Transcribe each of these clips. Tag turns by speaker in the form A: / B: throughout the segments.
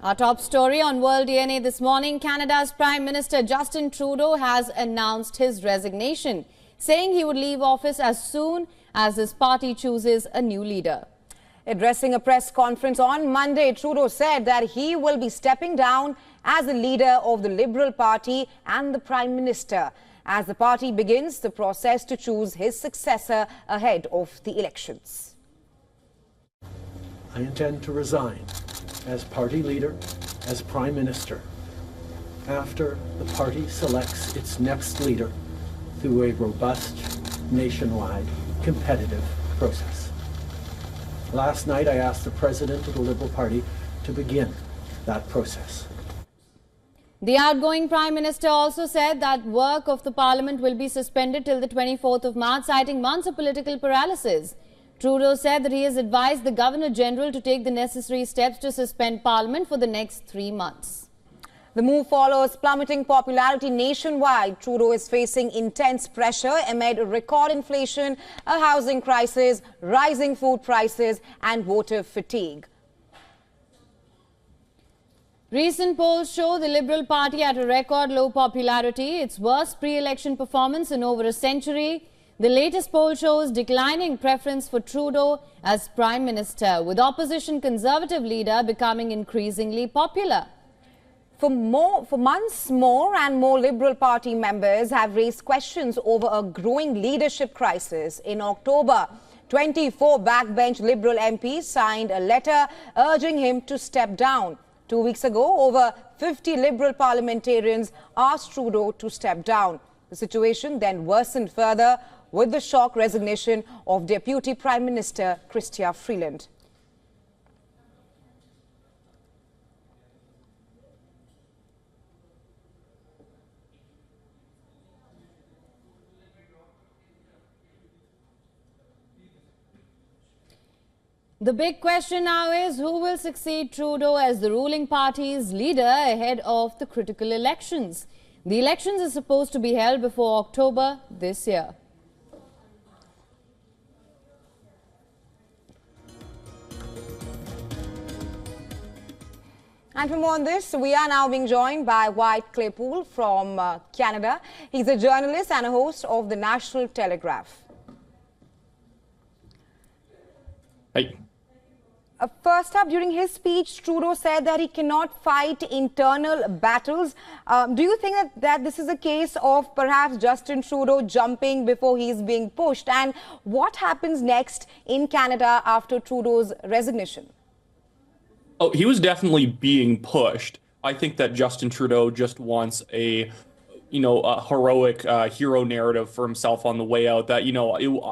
A: Our top story on World DNA this morning, Canada's Prime Minister Justin Trudeau has announced his resignation, saying he would leave office as soon as his party chooses a new leader. Addressing a press conference on Monday, Trudeau said that he will be stepping down as the leader of the Liberal Party and the Prime Minister as the party begins the process to choose his successor ahead of the elections.
B: I intend to resign as party leader, as Prime Minister, after the party selects its next leader through a robust, nationwide, competitive process. Last night I asked the President of the Liberal Party to begin that process.
A: The outgoing Prime Minister also said that work of the Parliament will be suspended till the 24th of March, citing months of political paralysis. Trudeau said that he has advised the Governor-General to take the necessary steps to suspend Parliament for the next 3 months. The move follows plummeting popularity nationwide. Trudeau is facing intense pressure amid record inflation, a housing crisis, rising food prices and voter fatigue. Recent polls show the Liberal Party at a record low popularity, its worst pre-election performance in over a century. The latest poll shows declining preference for Trudeau as Prime Minister, with opposition Conservative leader becoming increasingly popular. For months, more and more Liberal Party members have raised questions over a growing leadership crisis. In October, 24 backbench Liberal MPs signed a letter urging him to step down. 2 weeks ago, over 50 Liberal parliamentarians asked Trudeau to step down. The situation then worsened further with the shock resignation of Deputy Prime Minister Chrystia Freeland. The big question now is who will succeed Trudeau as the ruling party's leader ahead of the critical elections. The elections are supposed to be held before October this year. And for more on this, we are now being joined by Wyatt Claypool from Canada. He's a journalist and a host of the National Telegraph.
C: Hey.
A: First up, during his speech, Trudeau said that he cannot fight internal battles. Do you think that this is a case of perhaps Justin Trudeau jumping before he's being pushed? And what happens next in Canada after Trudeau's resignation?
C: Oh, he was definitely being pushed. I think that Justin Trudeau just wants a heroic hero narrative for himself on the way out that,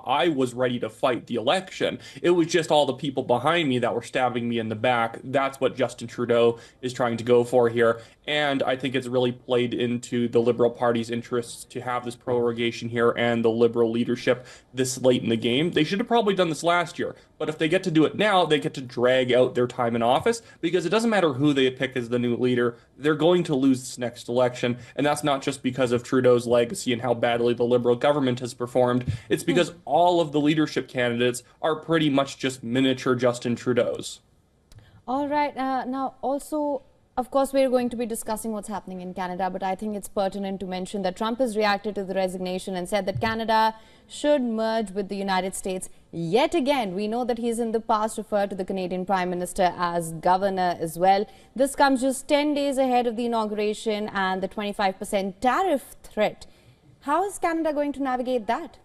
C: I was ready to fight the election. It was just all the people behind me that were stabbing me in the back. That's what Justin Trudeau is trying to go for here. And I think it's really played into the Liberal Party's interests to have this prorogation here and the Liberal leadership this late in the game. They should have probably done this last year. But if they get to do it now, they get to drag out their time in office because it doesn't matter who they pick as the new leader. They're going to lose this next election. And that's not just because of Trudeau's legacy and how badly the Liberal government has performed. It's because all of the leadership candidates are pretty much just miniature Justin Trudeaus.
A: All right. Now, also, of course, we're going to be discussing what's happening in Canada, but I think it's pertinent to mention that Trump has reacted to the resignation and said that Canada should merge with the United States yet again. We know that he's in the past referred to the Canadian Prime Minister as governor as well. This comes just 10 days ahead of the inauguration and the 25% tariff threat. How is Canada going to navigate that?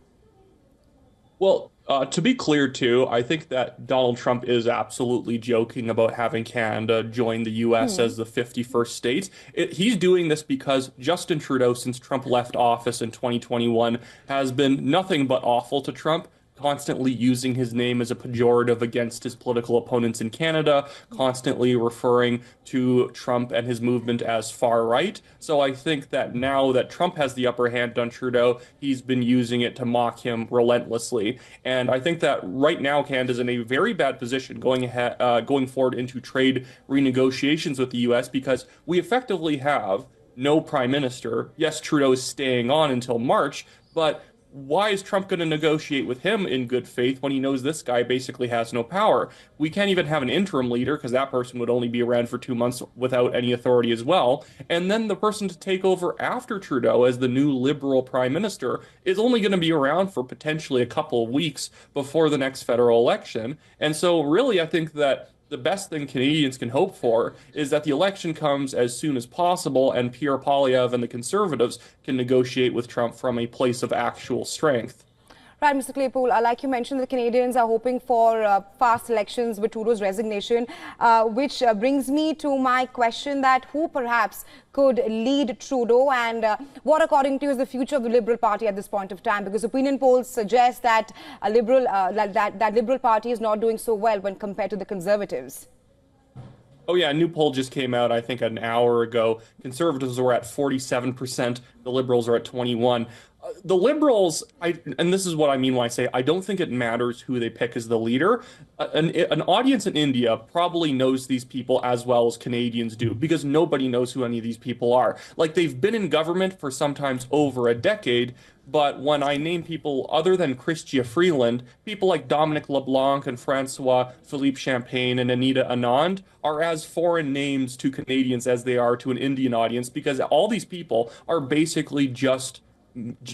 C: Well, to be clear, too, I think that Donald Trump is absolutely joking about having Canada join the U.S. as the 51st state. He's doing this because Justin Trudeau, since Trump left office in 2021, has been nothing but awful to Trump, constantly using his name as a pejorative against his political opponents in Canada, constantly referring to Trump and his movement as far right. So I think that now that Trump has the upper hand on Trudeau, he's been using it to mock him relentlessly. And I think that right now Canada's in a very bad position going forward into trade renegotiations with the U.S. because we effectively have no prime minister. Yes, Trudeau is staying on until March, but why is Trump going to negotiate with him in good faith when he knows this guy basically has no power? We can't even have an interim leader because that person would only be around for 2 months without any authority as well. And then the person to take over after Trudeau as the new Liberal Prime Minister is only going to be around for potentially a couple of weeks before the next federal election. And so really, I think that the best thing Canadians can hope for is that the election comes as soon as possible and Pierre Poilievre and the Conservatives can negotiate with Trump from a place of actual strength.
D: Right, Mr. Claypool, like you mentioned, the Canadians are hoping for fast elections with Trudeau's resignation, which brings me to my question that who perhaps could lead Trudeau and what, according to you, is the future of the Liberal Party at this point of time? Because opinion polls suggest that that Liberal Party is not doing so well when compared to the Conservatives.
C: Oh yeah, a new poll just came out, I think, an hour ago. Conservatives were at 47%, the Liberals are at 21%. The Liberals, and this is what I mean when I say I don't think it matters who they pick as the leader. An audience in India probably knows these people as well as Canadians do because nobody knows who any of these people are. Like, they've been in government for sometimes over a decade, but when I name people other than Chrystia Freeland, people like Dominic LeBlanc and Francois Philippe Champagne and Anita Anand are as foreign names to Canadians as they are to an Indian audience because all these people are basically just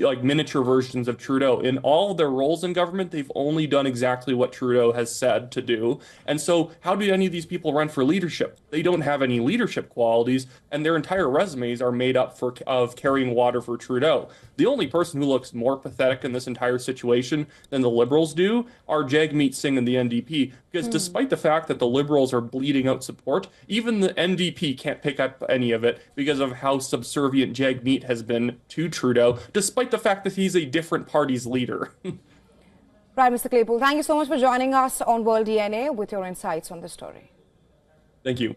C: like miniature versions of Trudeau. In all of their roles in government, they've only done exactly what Trudeau has said to do. And so how do any of these people run for leadership? They don't have any leadership qualities, and their entire resumes are made up of carrying water for Trudeau. The only person who looks more pathetic in this entire situation than the Liberals do are Jagmeet Singh and the NDP, because despite the fact that the Liberals are bleeding out support, even the NDP can't pick up any of it because of how subservient Jagmeet has been to Trudeau, despite the fact that he's a different party's leader.
D: Right, Mr. Claypool, thank you so much for joining us on World DNA with your insights on the story.
C: Thank you.